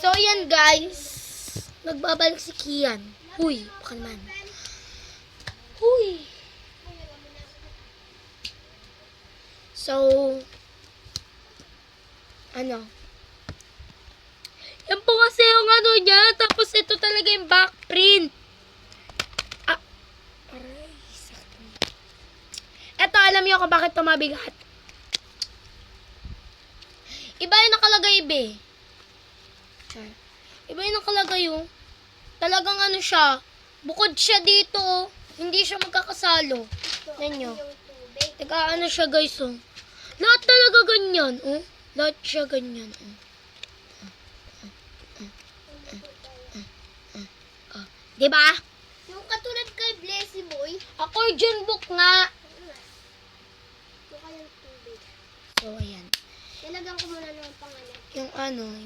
So, yan guys. Nagbabalik si Kian. Huy, baka naman. Huy. So, ano? Yan po kasi yung ano niya. Tapos ito talaga yung back print. Ah. Aray, sakit. Eto, alam niyo kung bakit ito mabigat. Iba yung nakalagay, be. Iba yung nakalagay, oh. Talagang ano siya. Bukod siya dito, oh. Hindi siya magkakasalo. Yan nyo. Teka, ano siya, guys, oh. Lahat talaga ganyan, oh. Lahat siya ganyan, oh. Diba? Yung katulad kay Blessy Boy. Accordion book nga. Yung kayang tubig. So, ayan. Nilagyan ko muna ng pangalan. Yung ano,